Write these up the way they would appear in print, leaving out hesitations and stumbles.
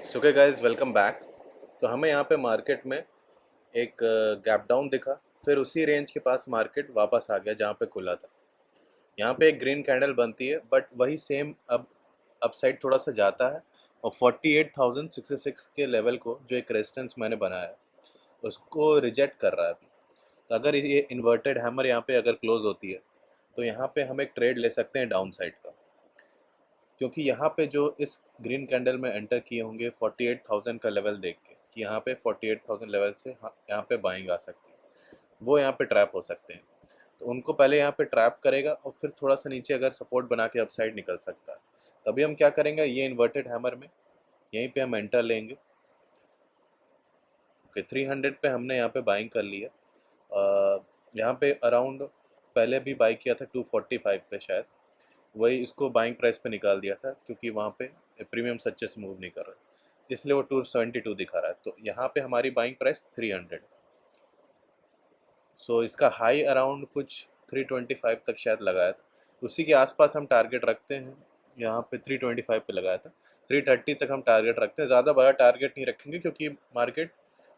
सुके guys, welcome back. तो हमें यहाँ पे मार्केट में एक गैप डाउन दिखा। फिर उसी रेंज के पास मार्केट वापस आ गया जहाँ पे खुला था। यहाँ पे एक ग्रीन कैंडल बनती है, बट वही सेम अब अपसाइड थोड़ा सा जाता है और 48,066 के लेवल को, जो एक रेजिस्टेंस मैंने बनाया है, उसको रिजेक्ट कर रहा है अभी। तो अगर ये इन्वर्टेड हैमर यहाँ पे अगर क्लोज होती है तो यहाँ पे हम एक ट्रेड ले सकते हैं डाउन साइड का, क्योंकि यहाँ पे जो इस ग्रीन कैंडल में एंटर किए होंगे 48,000 का लेवल देख के कि यहाँ पे 48,000 लेवल से यहाँ पे बाइंग आ सकती है, वो यहाँ पे ट्रैप हो सकते हैं। तो उनको पहले यहाँ पे ट्रैप करेगा और फिर थोड़ा सा नीचे अगर सपोर्ट बना के अपसाइड निकल सकता है। तभी हम क्या करेंगे, ये इन्वर्टेड हैमर में यहीं पे हम एंटर लेंगे। ओके, 300 पे हमने यहाँ पे बाइंग कर लिया। यहाँ पे अराउंड पहले भी बाई किया था 245 पे शायद, वही इसको बाइंग प्राइस पे निकाल दिया था क्योंकि वहाँ पे प्रीमियम अच्छे से मूव नहीं कर रहा, इसलिए वो 272 दिखा रहा है। तो यहाँ पे हमारी बाइंग प्राइस 300। सो इसका हाई अराउंड कुछ 325 तक शायद लगाया था, उसी के आसपास हम टारगेट रखते हैं। यहाँ पे 325 पे लगाया था, 330 तक हम टारगेट रखते हैं। ज़्यादा बड़ा टारगेट नहीं रखेंगे क्योंकि मार्केट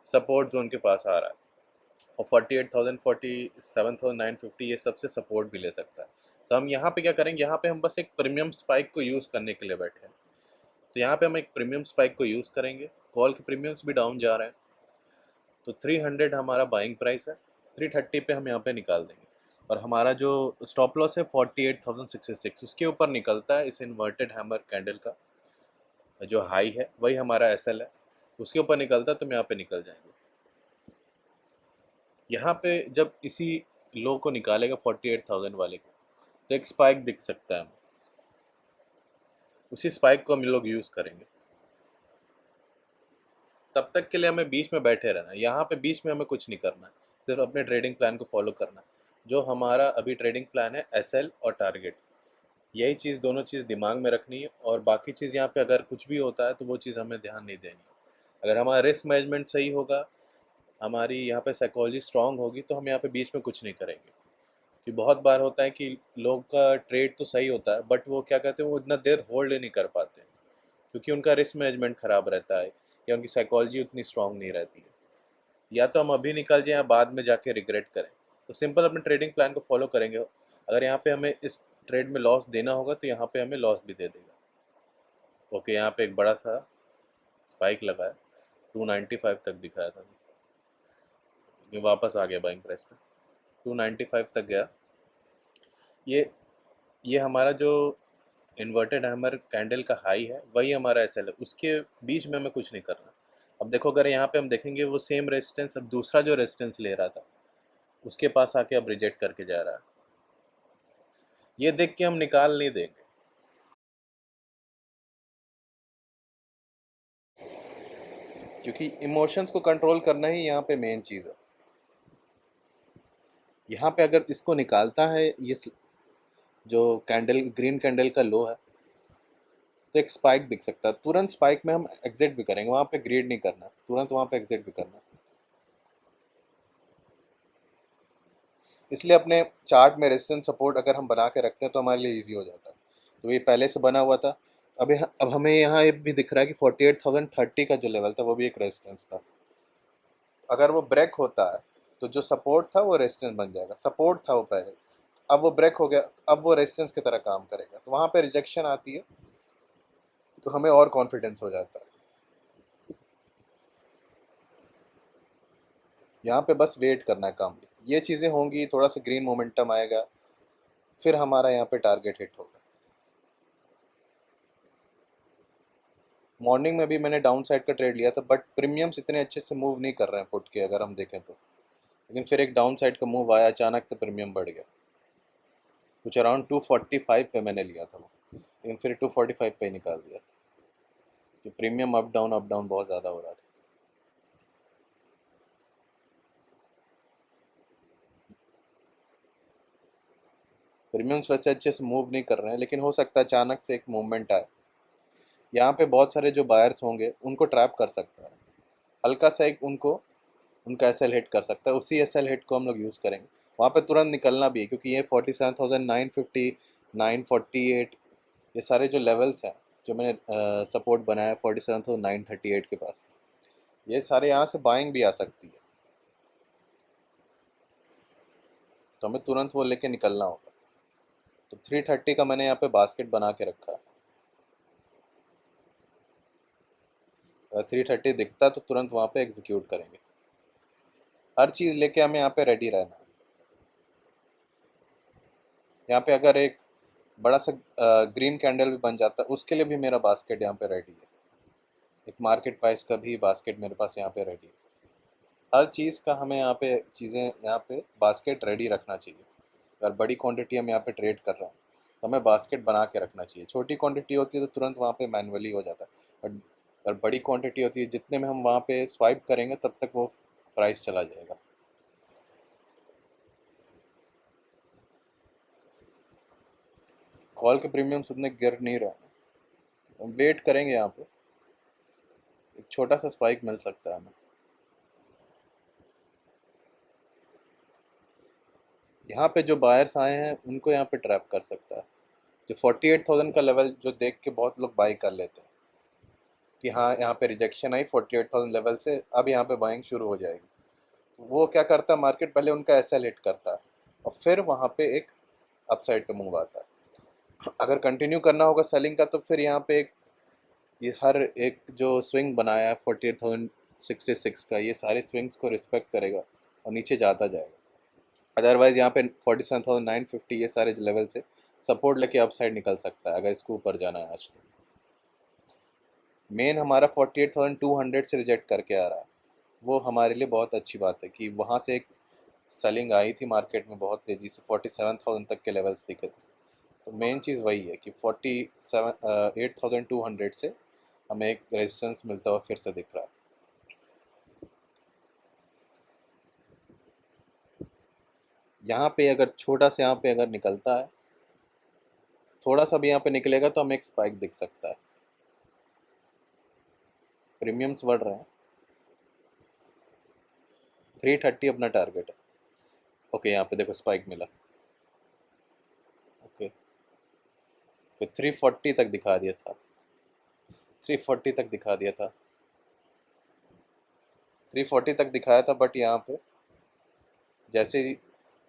सपोर्ट जोन के पास आ रहा है और 48,000 47,950 ये सबसे सपोर्ट भी ले सकता है। तो हम यहाँ पे क्या करेंगे, यहाँ पे हम बस एक प्रीमियम स्पाइक को यूज़ करने के लिए बैठे हैं। तो यहाँ पे हम एक प्रीमियम स्पाइक को यूज़ करेंगे। कॉल के प्रीमियम्स भी डाउन जा रहे हैं, तो 300 हमारा बाइंग प्राइस है। 330 पे हम यहाँ पे निकाल देंगे और हमारा जो स्टॉप लॉस है 48,066, उसके ऊपर निकलता है इस इन्वर्टेड हैमर कैंडल का जो हाई है, वही हमारा एसएल है। उसके ऊपर निकलता है तो हम यहाँ पे निकल जाएंगे। यहाँ पे जब इसी लो को निकालेगा 48,000 वाले को, तो एक स्पाइक दिख सकता है। उसी स्पाइक को हम लोग यूज़ करेंगे। तब तक के लिए हमें बीच में बैठे रहना है। यहाँ पे बीच में हमें कुछ नहीं करना है, सिर्फ अपने ट्रेडिंग प्लान को फॉलो करना है। जो हमारा अभी ट्रेडिंग प्लान है एसएल और टारगेट, यही चीज़ दोनों चीज़ दिमाग में रखनी है। और बाकी चीज़ यहाँ पे अगर कुछ भी होता है तो वो चीज़ हमें ध्यान नहीं देनी है। अगर हमारा रिस्क मैनेजमेंट सही होगा, हमारी यहाँ पे साइकोलॉजी स्ट्रांग होगी, तो हम यहाँ पे बीच में कुछ नहीं करेंगे। कि बहुत बार होता है कि लोग का ट्रेड तो सही होता है, बट वो क्या कहते हैं, वो इतना देर होल्ड नहीं कर पाते हैं क्योंकि उनका रिस्क मैनेजमेंट ख़राब रहता है या उनकी साइकोलॉजी उतनी स्ट्रांग नहीं रहती है। या तो हम अभी निकल जाएं या बाद में जाके रिग्रेट करें। तो सिंपल अपने ट्रेडिंग प्लान को फॉलो करेंगे। अगर यहाँ पे हमें इस ट्रेड में लॉस देना होगा तो यहाँ पे हमें लॉस भी दे देगा। ओके, यहाँ पे एक बड़ा सा स्पाइक लगा है, 295 तक दिखाया था, ये वापस आ गया बाइंग प्राइस पे, 295 तक गया। ये ये हमारा जो इन्वर्टेड हैमर कैंडल का हाई है वही हमारा एसएल है, उसके बीच में हमें कुछ नहीं करना। अब देखो, अगर यहाँ पे हम देखेंगे वो सेम रेजिस्टेंस अब दूसरा जो रेजिस्टेंस ले रहा था उसके पास आके अब रिजेक्ट करके जा रहा है। ये देख के हम निकाल नहीं देंगे, क्योंकि इमोशंस को कंट्रोल करना ही यहाँ पे मेन चीज़ है। यहाँ पे अगर इसको निकालता है ये जो कैंडल ग्रीन कैंडल का लो है, तो एक स्पाइक दिख सकता है। तुरंत स्पाइक में हम एग्जिट भी करेंगे, वहाँ पे ग्रीड नहीं करना, तुरंत वहाँ पे एग्जिट भी करना। इसलिए अपने चार्ट में रेजिस्टेंस सपोर्ट अगर हम बना के रखते हैं तो हमारे लिए इजी हो जाता है। तो ये पहले से बना हुआ था। अब हमें यहाँ ये भी दिख रहा है कि 48,030 का जो लेवल था वो भी एक रेजिस्टेंस था। अगर वो ब्रेक होता है तो जो सपोर्ट था वो रेजिस्टेंस बन जाएगा। सपोर्ट था वो पहले, अब वो ब्रेक हो गया, अब वो रेजिस्टेंस की तरह काम करेगा। तो वहाँ पे रिजेक्शन आती है तो हमें और कॉन्फिडेंस हो जाता है। यहाँ पे बस वेट करना है काम, ये चीज़ें होंगी, थोड़ा सा ग्रीन मोमेंटम आएगा, फिर हमारा यहाँ पे टारगेट हिट होगा। मॉर्निंग में भी मैंने डाउन साइड का ट्रेड लिया था, बट प्रीमियम्स इतने अच्छे से मूव नहीं कर रहे हैं पुट के अगर हम देखें तो। लेकिन फिर एक डाउन साइड का मूव आया, अचानक से प्रीमियम बढ़ गया। कुछ अराउंड 245 पे मैंने लिया था वो, लेकिन फिर 245 पे ही निकाल दिया कि प्रीमियम अप डाउन बहुत ज़्यादा हो रहा था। प्रीमियम्स वैसे अच्छे से मूव नहीं कर रहे हैं, लेकिन हो सकता है अचानक से एक मूवमेंट आए। यहाँ पे बहुत सारे जो बायर्स होंगे उनको ट्रैप कर सकता है, हल्का सा एक उनको उनका एस एल हिट कर सकता है। उसी एस एल हिट को हम लोग यूज़ करेंगे। वहाँ पे तुरंत निकलना भी है क्योंकि ये 47,950 948 ये सारे जो लेवल्स हैं जो मैंने सपोर्ट बनाया 47,938 के पास, ये सारे यहाँ से बाइंग भी आ सकती है, तो हमें तुरंत वो लेके निकलना होगा। तो 330 का मैंने यहाँ पे बास्केट बना के रखा है। अगर 330 दिखता तो तुरंत वहाँ पे एग्जीक्यूट करेंगे। हर चीज़ लेके हमें यहाँ पे रेडी रहना है। यहाँ पे अगर एक बड़ा सा ग्रीन कैंडल भी बन जाता है, उसके लिए भी मेरा बास्केट यहाँ पे रेडी है। एक मार्केट प्राइस का भी बास्केट मेरे पास यहाँ पे रेडी है। हर चीज़ का हमें यहाँ पे चीज़ें यहाँ पे बास्केट रेडी रखना चाहिए। अगर बड़ी क्वांटिटी हम यहाँ पे ट्रेड कर रहे हैं तो हमें बास्केट बना के रखना चाहिए। छोटी क्वांटिटी होती है तो तुरंत वहाँ पे मैनुअली हो जाता है, बट अगर बड़ी क्वांटिटी होती है, जितने में हम वहाँ पे स्वाइप करेंगे तब तक वो प्राइस चला जाएगा। कॉल के प्रीमियम्स उतने गिर नहीं रहे हैं, हम वेट करेंगे। यहाँ पे एक छोटा सा स्पाइक मिल सकता है हमें। यहाँ पे जो बायर्स आए हैं उनको यहाँ पे ट्रैप कर सकता है। जो 48,000 का लेवल जो देख के बहुत लोग बाई कर लेते हैं कि हाँ यहाँ पे रिजेक्शन आई 48,000 लेवल से, अब यहाँ पे बाइंग शुरू हो जाएगी। तो वो क्या करता है, मार्केट पहले उनका एसएल हिट करता है और फिर वहाँ पे एक अपसाइड पे मूव आता है। अगर कंटिन्यू करना होगा सेलिंग का तो फिर यहाँ पे एक ये हर एक जो स्विंग बनाया है 48,066 का, ये सारे स्विंग्स को रिस्पेक्ट करेगा और नीचे जाता जाएगा। अदरवाइज यहाँ पे 47,950 ये सारे लेवल से सपोर्ट लेके अपसाइड निकल सकता है अगर इसको ऊपर जाना है। आज तो मेन हमारा 48,200 से रिजेक्ट करके आ रहा है, वो हमारे लिए बहुत अच्छी बात है कि वहाँ से एक सेलिंग आई थी मार्केट में बहुत तेज़ी से, 47,000 तक के लेवल्स दिखे थे। तो मेन चीज़ वही है कि 8,200 से हमें एक रेजिस्टेंस मिलता हुआ फिर से दिख रहा है। यहाँ पे अगर छोटा सा यहाँ पे अगर निकलता है, थोड़ा सा भी यहाँ पे निकलेगा तो हमें एक स्पाइक दिख सकता है। प्रीमियम्स बढ़ रहे हैं। 330 अपना टारगेट है। ओके, यहाँ पे देखो स्पाइक मिला। ओके, तो 340 तक दिखा दिया था, 340 तक दिखा दिया था, 340 तक दिखाया था, बट यहाँ पे जैसे ही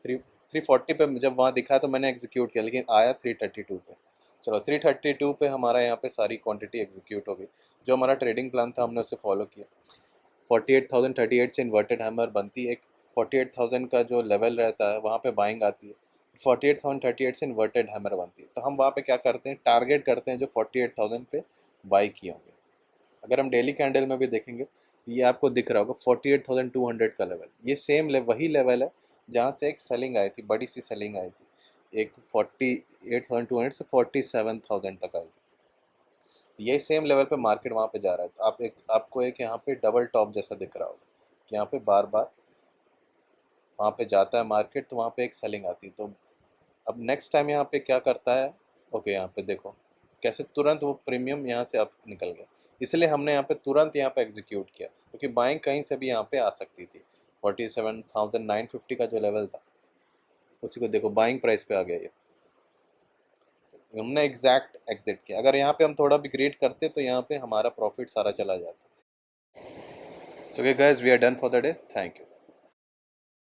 340 पे जब वहाँ दिखा तो मैंने एग्जीक्यूट किया, लेकिन आया 332 पे। चलो 332 पे हमारा यहाँ पे सारी क्वांटिटी एग्जीक्यूट हो गई। जो हमारा ट्रेडिंग प्लान था हमने उसे फॉलो किया। 48,038 से इन्वर्टेड हैमर बनती है। एक 48,000 का जो लेवल रहता है वहाँ पे बाइंग आती है। 48,038 से इन्वर्टेड हैमर बनती है, तो हम वहाँ पे क्या करते हैं, टारगेट करते हैं जो 48,000 पे बाई किए होंगे। अगर हम डेली कैंडल में भी देखेंगे, ये आपको दिख रहा होगा 48,200 का लेवल, ये सेम वही लेवल है जहाँ से एक सेलिंग आई थी, बड़ी सी सेलिंग आई थी। एक 48,200 से 47,000 तक आई थी। ये सेम लेवल पे मार्केट वहाँ पे जा रहा है। तो आपको एक यहाँ पे डबल टॉप जैसा दिख रहा होगा कि यहाँ पे बार बार वहाँ पे जाता है मार्केट, तो वहाँ पे एक सेलिंग आती है। तो अब नेक्स्ट टाइम यहाँ पे क्या करता है, ओके यहाँ पे देखो कैसे तुरंत वो प्रीमियम यहाँ से अप निकल गया। इसलिए हमने यहाँ पे तुरंत यहाँ पे एग्जीक्यूट किया, क्योंकि बाइंग कहीं से भी यहाँ पे आ सकती थी। 47,950 का जो लेवल था उसी को देखो बाइंग प्राइस पे आ गया ये। हमने एग्जैक्ट एग्जिट किया। अगर यहाँ पे हम थोड़ा भी ग्रेड करते तो यहाँ पे हमारा प्रॉफिट सारा चला जाता। So okay guys, we are done for the day. Thank you.